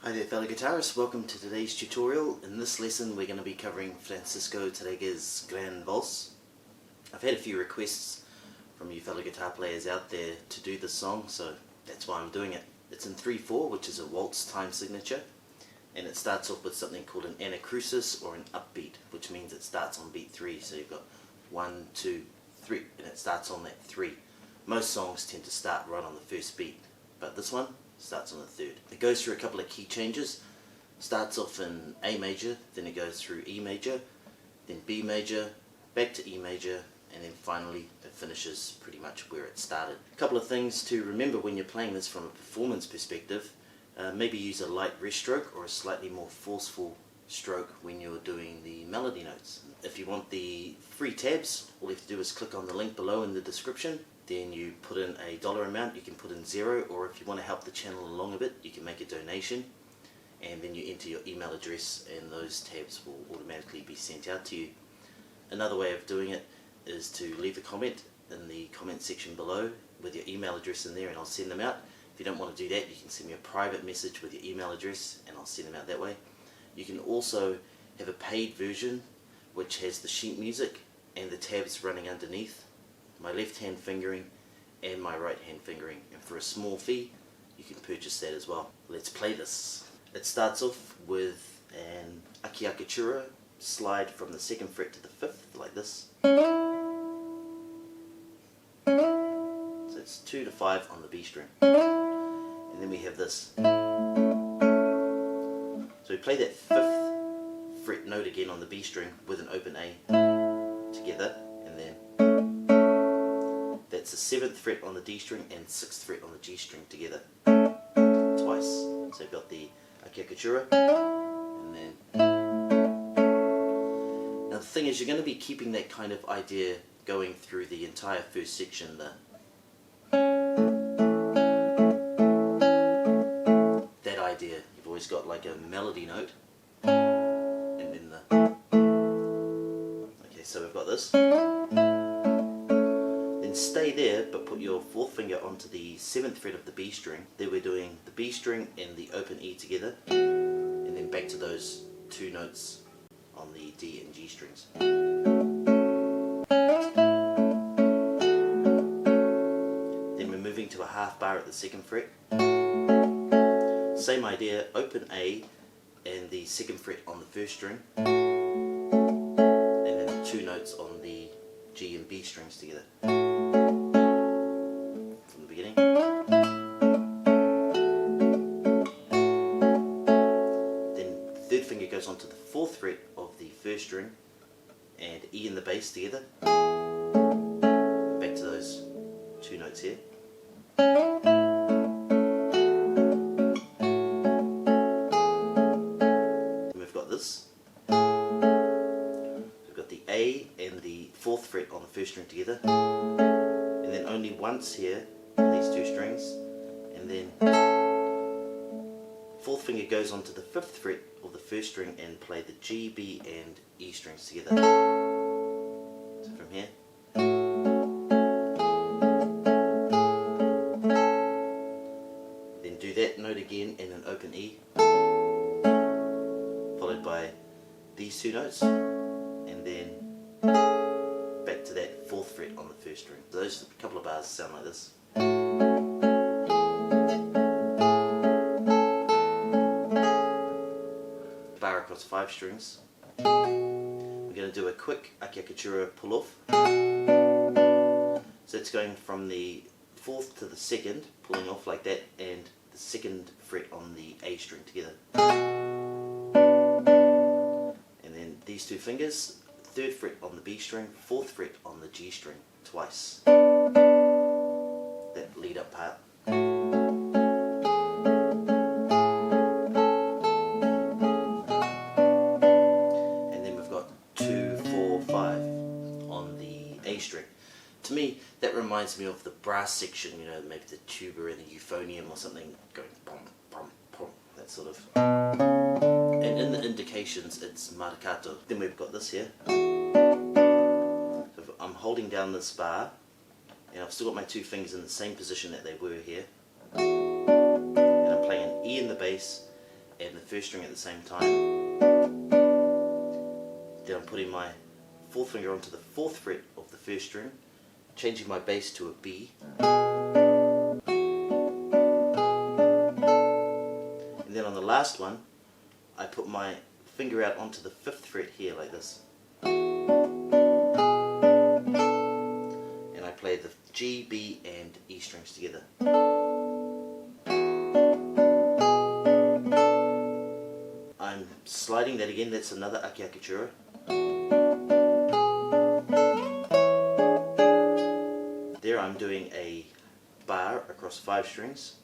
Hi there fellow guitarists, welcome to today's tutorial. In this lesson we're going to be covering Francisco Tarrega's Gran Vals. I've had a few requests from you fellow guitar players out there to do this song, so that's why I'm doing it. It's in 3/4, which is a waltz time signature, and it starts off with something called an anacrusis or an upbeat, which means it starts on beat 3, so you've got 1, 2, 3, and it starts on that 3. Most songs tend to start right on the first beat, but this one starts on the 3rd. It goes through a couple of key changes. Starts off in A major, then it goes through E major, then B major, back to E major, and then finally it finishes pretty much where it started. A couple of things to remember when you're playing this from a performance perspective. Maybe use a light rest stroke or a slightly more forceful stroke when you're doing the melody notes. If you want the free tabs, all you have to do is click on the link below in the description. Then you put in a dollar amount, you can put in 0, or if you want to help the channel along a bit, you can make a donation, and then you enter your email address and those tabs will automatically be sent out to you. Another way of doing it is to leave a comment in the comment section below with your email address in there and I'll send them out. If you don't want to do that, you can send me a private message with your email address and I'll send them out that way. You can also have a paid version which has the sheet music and the tabs running underneath, my left hand fingering and my right hand fingering, and for a small fee you can purchase that as well. Let's play this. It starts off with an acciacattura slide from the 2nd fret to the 5th like this. So it's 2 to 5 on the B string, and then we have this. So we play that 5th fret note again on the B string with an open A together, and then that's the 7th fret on the D string and 6th fret on the G string together twice. So you've got the acciacattura, and then now the thing is, you're going to be keeping that kind of idea going through the entire first section. That idea, you've always got like a melody note and then the okay, so we've got this. Stay there, but put your 4th finger onto the 7th fret of the B string. Then we're doing the B string and the open E together, and then back to those 2 notes on the D and G strings. Then we're moving to a half bar at the 2nd fret. Same idea, open A and the 2nd fret on the 1st string, and then 2 notes on the G and B strings together. Beginning. Then the 3rd finger goes onto the 4th fret of the 1st string and E and the bass together. Back to those 2 notes here. Then we've got this. We've got the A and the 4th fret on the 1st string together, and then only once here on these 2 strings, and then 4th finger goes onto the 5th fret of the 1st string and play the G, B and E strings together. So from here, then do that note again in an open E, followed by these 2 notes, and then back to that 4th fret on the 1st string. So those couple of bars sound like this. Bar across 5 strings. We're going to do a quick acciacattura pull off. So it's going from the 4th to the 2nd, pulling off like that, and the 2nd fret on the A string together. And then these 2 fingers, 3rd fret on the B string, 4th fret on the G string twice. That lead up part. And then we've got 2, 4, 5 on the A string. To me, that reminds me of the brass section, you know, maybe the tuba and the euphonium or something going pom, pom, pom, that sort of. And in the indications, it's marcato. Then we've got this here. So I'm holding down this bar, and I've still got my 2 fingers in the same position that they were here, and I'm playing an E in the bass and the first string at the same time. Then I'm putting my fourth finger onto the fourth fret of the first string, changing my bass to a B. And then on the last one, I put my finger out onto the fifth fret here like this. And I play the G, B and E strings together. I'm sliding that again, that's another acciacattura. There I'm doing a bar across 5 strings.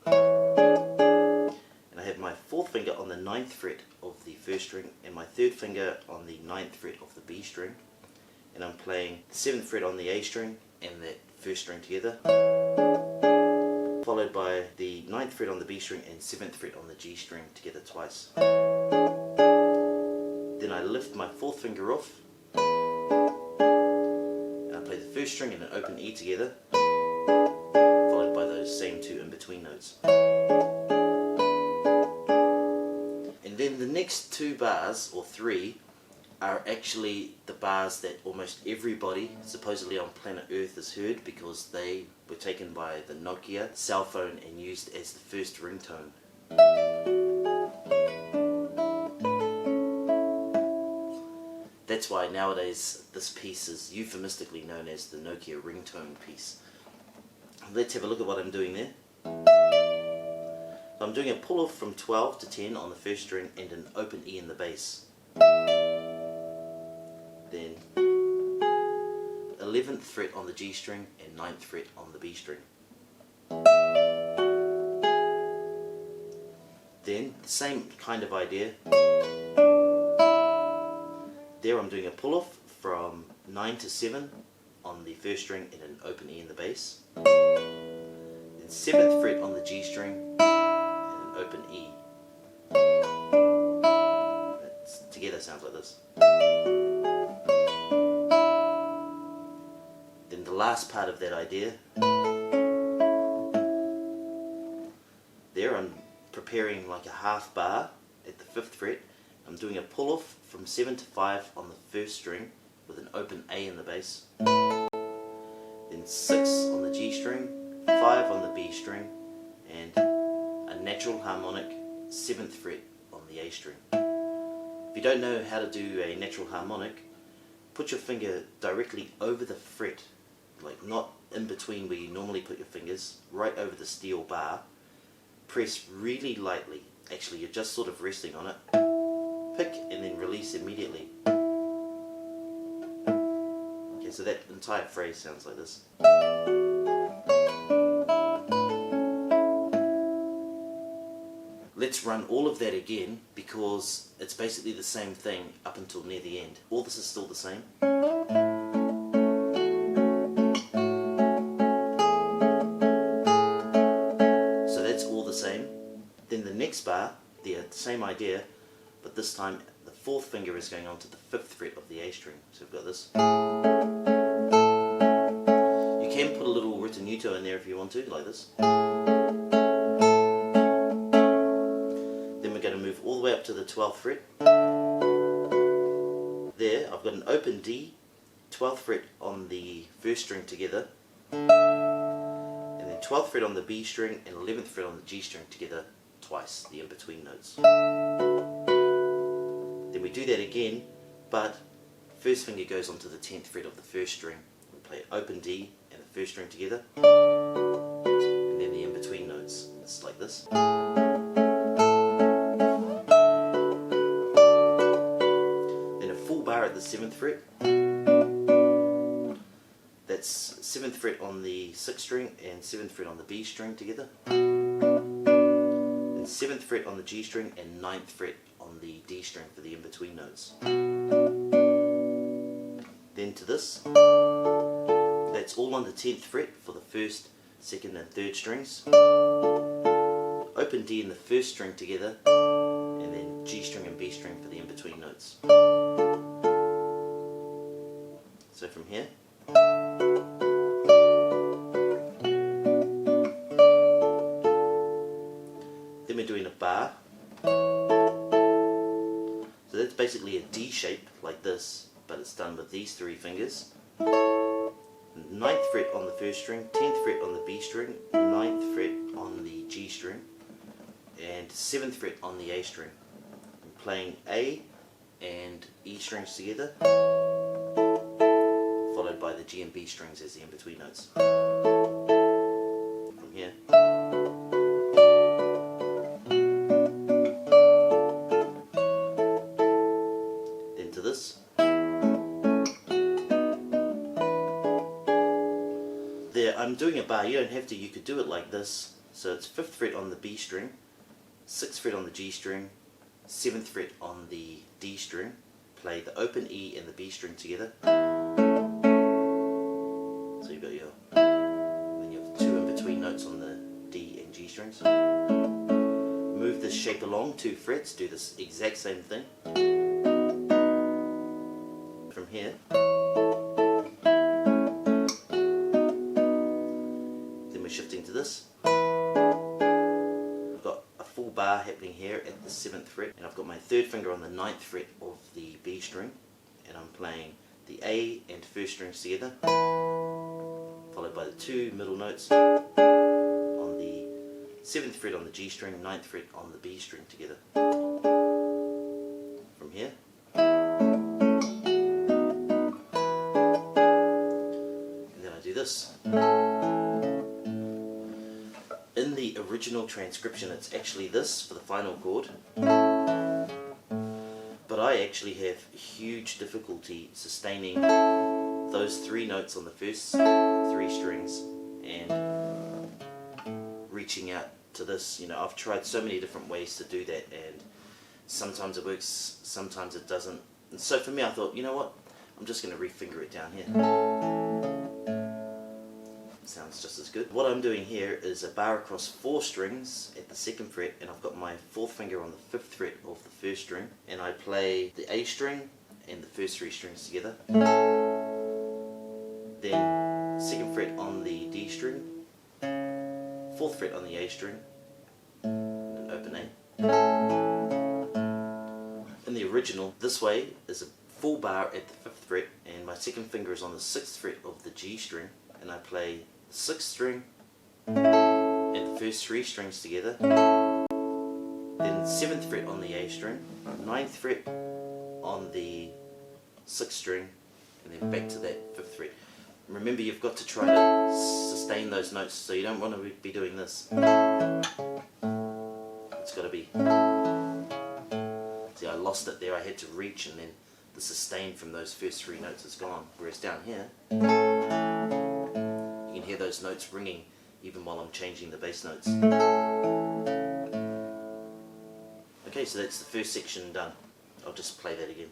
And I have my fourth finger on the 9th fret of the first string and my third finger on the 9th fret of the B string. And I'm playing the 7th fret on the A string and that first string together, followed by the 9th fret on the B string and 7th fret on the G string together twice. Then I lift my fourth finger off and I play the first string and an open E together, followed by those same 2 in between notes. And then the next 2 bars, or 3, are actually the bars that almost everybody supposedly on planet Earth has heard, because they were taken by the Nokia cell phone and used as the first ringtone. That's why nowadays this piece is euphemistically known as the Nokia ringtone piece. Let's have a look at what I'm doing there. So I'm doing a pull off from 12 to 10 on the first string and an open E in the bass. Then 11th fret on the G string and 9th fret on the B string. Then the same kind of idea. There I'm doing a pull off from 9 to 7 on the first string and an open E in the bass. Then 7th fret on the G string and an open E. That together sounds like this. Then the last part of that idea, there I'm preparing like a half bar at the 5th fret. I'm doing a pull off from 7 to 5 on the first string with an open A in the bass. Then 6 on the G string, 5 on the B string, and a natural harmonic 7th fret on the A string. If you don't know how to do a natural harmonic, put your finger directly over the fret, like not in between where you normally put your fingers, right over the steel bar. Press really lightly, actually you're just sort of resting on it. Pick and then release immediately. Okay, so that entire phrase sounds like this. Let's run all of that again, because it's basically the same thing up until near the end. All this is still the same. So that's all the same. Then the next bar, the same idea, but this time the fourth finger is going on to the 5th fret of the A string. So we've got this. You can put a little ritenuto in there if you want to, like this. Then we're going to move all the way up to the 12th fret. There, I've got an open D, 12th fret on the first string together, and then 12th fret on the B string and 11th fret on the G string together twice, the in-between notes. Then we do that again, but first finger goes onto the 10th fret of the first string. We play open D and the first string together, and then the in-between notes. It's like this. Then a full bar at the 7th fret. That's 7th fret on the 6th string and 7th fret on the B string together. 7th fret on the G string and 9th fret on the D string for the in-between notes. Then to this, that's all on the 10th fret for the first, second and third strings. Open D and the first string together, and then G string and B string for the in-between notes. So from here, then we're doing a bar, basically a D shape like this, but it's done with these three fingers. 9th fret on the first string, 10th fret on the B string, 9th fret on the G string, and 7th fret on the A string. I'm playing A and E strings together, followed by the G and B strings as the in-between notes. From here. Then to this. There, I'm doing a bar. You don't have to, you could do it like this. So it's 5th fret on the B string, 6th fret on the G string, 7th fret on the D string, play the open E and the B string together. So you've got your, then you have two in between notes on the D and G strings. Move this shape along 2 frets, do this exact same thing. From here, then we're shifting to this. Bar happening here at the 7th fret, and I've got my 3rd finger on the 9th fret of the B string, and I'm playing the A and 1st strings together, followed by the 2 middle notes on the 7th fret on the G string, 9th fret on the B string together. From here, and then I do this. In the original transcription it's actually this for the final chord, but I actually have huge difficulty sustaining those 3 notes on the first 3 strings and reaching out to this. You know, I've tried so many different ways to do that, and sometimes it works, sometimes it doesn't. And so for me, I thought, you know what, I'm just going to refinger it down here. Sounds just as good. What I'm doing here is a bar across 4 strings at the 2nd fret, and I've got my 4th finger on the 5th fret of the 1st string, and I play the A string and the first 3 strings together. Then 2nd fret on the D string, 4th fret on the A string, and an open A. In the original, this way is a full bar at the 5th fret, and my 2nd finger is on the 6th fret of the G string, and I play 6th string and the first 3 strings together, then 7th fret on the A string, 9th fret on the 6th string, and then back to that 5th fret. Remember, you've got to try to sustain those notes, so you don't want to be doing this. It's got to be... See, I lost it there. I had to reach, and then the sustain from those first 3 notes is gone. Whereas down here, you can hear those notes ringing even while I'm changing the bass notes. Okay, so that's the first section done. I'll just play that again.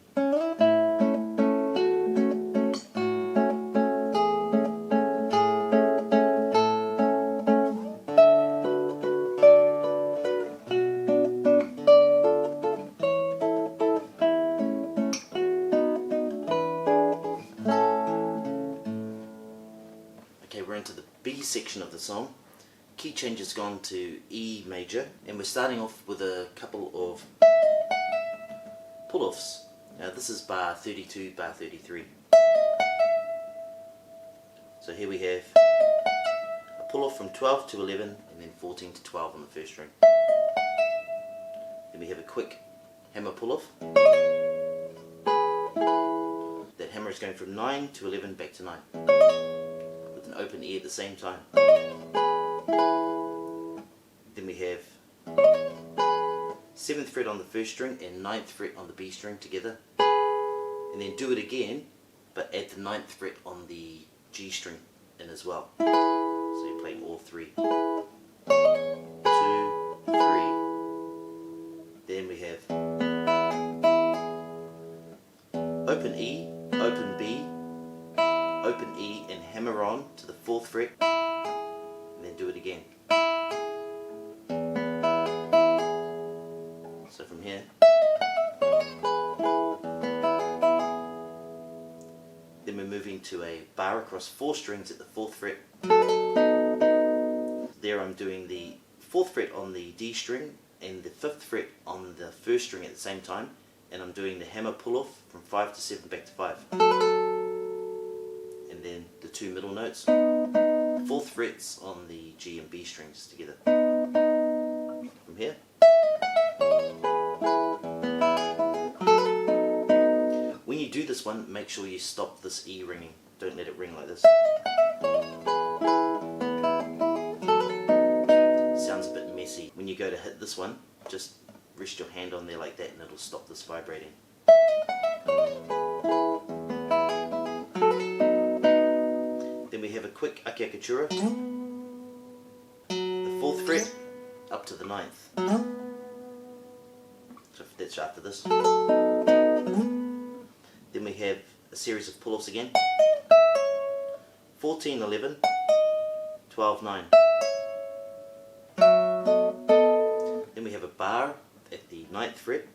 We're into the B section of the song. Key change has gone to E major, and we're starting off with a couple of pull-offs. Now this is bar 32, bar 33. So here we have a pull-off from 12 to 11, and then 14 to 12 on the first string. Then we have a quick hammer pull-off. That hammer is going from 9 to 11 back to 9. An open E at the same time. Then we have 7th fret on the first string and 9th fret on the B string together, and then do it again, but add the 9th fret on the G string in as well. So you're playing all 3. 2, 3. Then we have open E, open B, open E, and hammer on to the 4th fret, and then do it again. So from here, then we're moving to a bar across 4 strings at the 4th fret. There I'm doing the 4th fret on the D string and the 5th fret on the 1st string at the same time, and I'm doing the hammer pull off from 5 to 7 back to 5. And then the two middle notes, 4th frets on the G and B strings together. From here. When you do this one, make sure you stop this E ringing. Don't let it ring like this. Sounds a bit messy. When you go to hit this one, just rest your hand on there like that and it'll stop this vibrating. Then we have a quick acciacattura. The 4th fret up to the 9th. So that's after this. Then we have a series of pull-offs again. 14, 11, 12, 9. Then we have a bar at the 9th fret.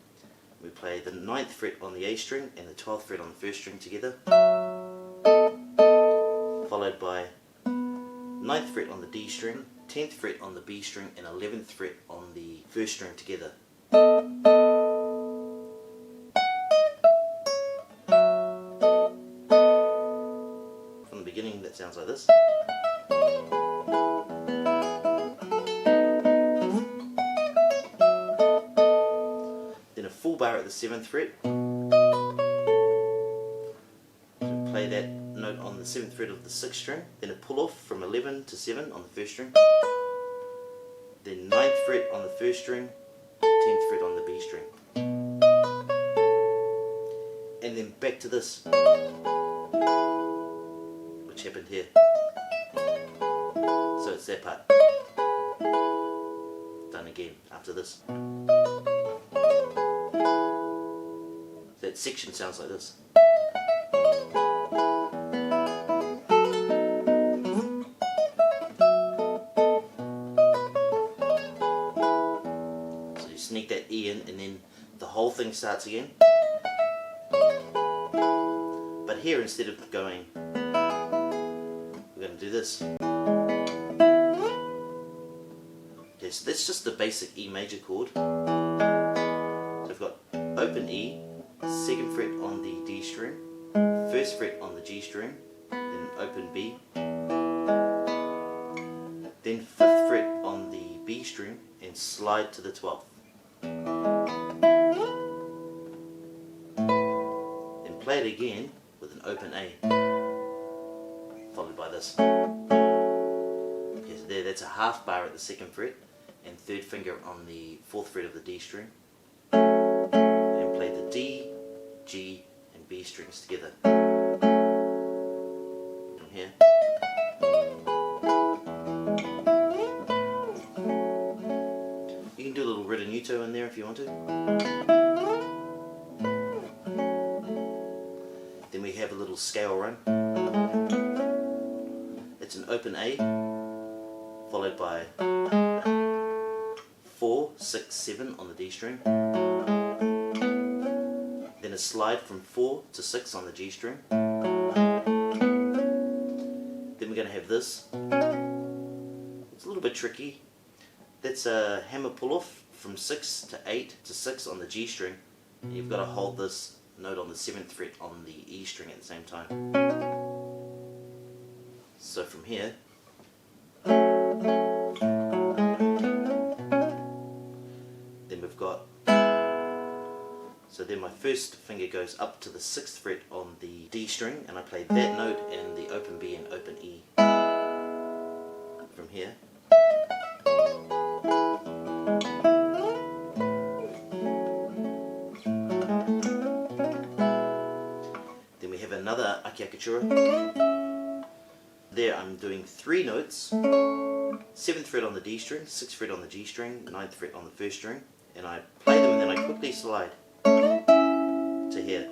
We play the 9th fret on the A string and the 12th fret on the 1st string together. Followed by 9th fret on the D string, 10th fret on the B string and 11th fret on the 1st string together. From the beginning that sounds like this. Then a full bar at the 7th fret. So play that note on the 7th fret of the 6th string. Then a pull off from 11 to 7 on the 1st string. Then 9th fret on the 1st string, 10th fret on the B string. And then back to this, which happened here. So it's that part. Done again after this. That section sounds like this. So you sneak that E in and then the whole thing starts again. But here, instead of going, we're going to do this. Okay, so that's just the basic E major chord. So we've got open E, 2nd fret on the D string, 1st fret on the G string, then open B, then 5th fret on the B string and slide to the 12th. Then play it again with an open A, followed by this. Okay, so there, that's a half bar at the 2nd fret and 3rd finger on the 4th fret of the D string. And play the D, G and B strings together. From here. You can do a little ritenuto in there if you want to. Then we have a little scale run. It's an open A, followed by 4, 6, 7 on the D string. Then a slide from 4 to 6 on the G string. Then we're going to have this. It's a little bit tricky. That's a hammer pull off from 6 to 8 to 6 on the G string. You've got to hold this note on the 7th fret on the E string at the same time. So from here, then we've got, so then my 1st finger goes up to the 6th fret on the D string and I play that note and the open B and open E. From here, then we have another acciacattura. There I'm doing 3 notes, 7th fret on the D string, 6th fret on the G string, 9th fret on the 1st string, and I play them and then I quickly slide to here.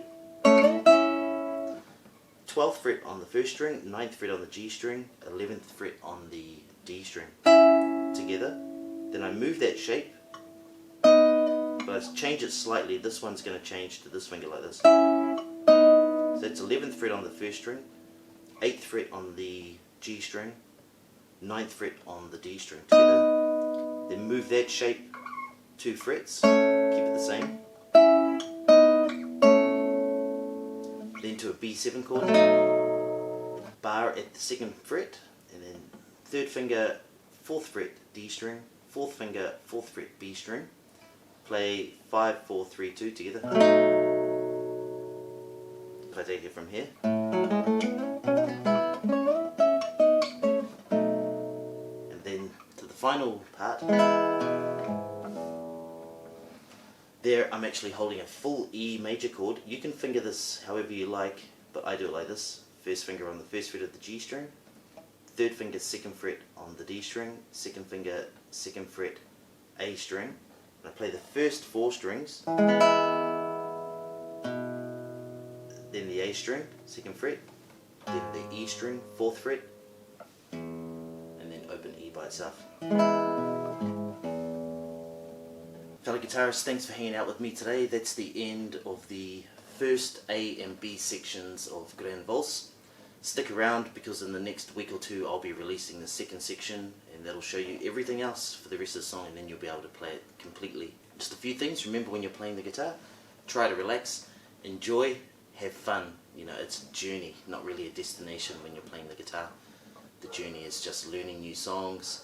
12th fret on the 1st string, 9th fret on the G string, 11th fret on the D string together. Then I move that shape, but I change it slightly. This one's going to change to this finger like this. So that's 11th fret on the 1st string, 8th fret on the G string, 9th fret on the D string together. Then move that shape 2 frets, keep it the same. B7 chord, bar at the 2nd fret, and then 3rd finger 4th fret D string, 4th finger 4th fret B string, play 5, 4, 3, 2 together. If I take it from here, and then to the final part, there I'm actually holding a full E major chord. You can finger this however you like, but I do it like this. 1st finger on the 1st fret of the G string, 3rd finger 2nd fret on the D string, 2nd finger 2nd fret A string, and I play the first 4 strings, then the A string, 2nd fret, then the E string, 4th fret, and then open E by itself. Fellow guitarists, thanks for hanging out with me today. That's the end of the first A and B sections of Gran Vals. Stick around because in the next week or two I'll be releasing the 2nd section, and that'll show you everything else for the rest of the song, and then you'll be able to play it completely. Just a few things. Remember, when you're playing the guitar, try to relax, enjoy, have fun. You know, it's a journey, not really a destination when you're playing the guitar. The journey is just learning new songs,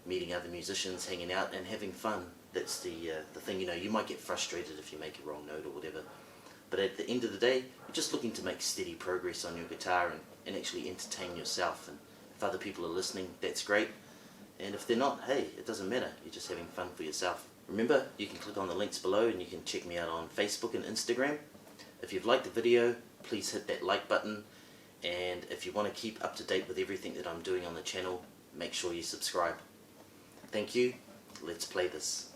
meeting other musicians, hanging out and having fun. That's the thing. You know, you might get frustrated if you make a wrong note or whatever, but at the end of the day, you're just looking to make steady progress on your guitar and actually entertain yourself. And if other people are listening, that's great, and if they're not, hey, it doesn't matter. You're just having fun for yourself. Remember, you can click on the links below and you can check me out on Facebook and Instagram. If you've liked the video, please hit that like button, and if you want to keep up to date with everything that I'm doing on the channel, make sure you subscribe. Thank you. Let's play this.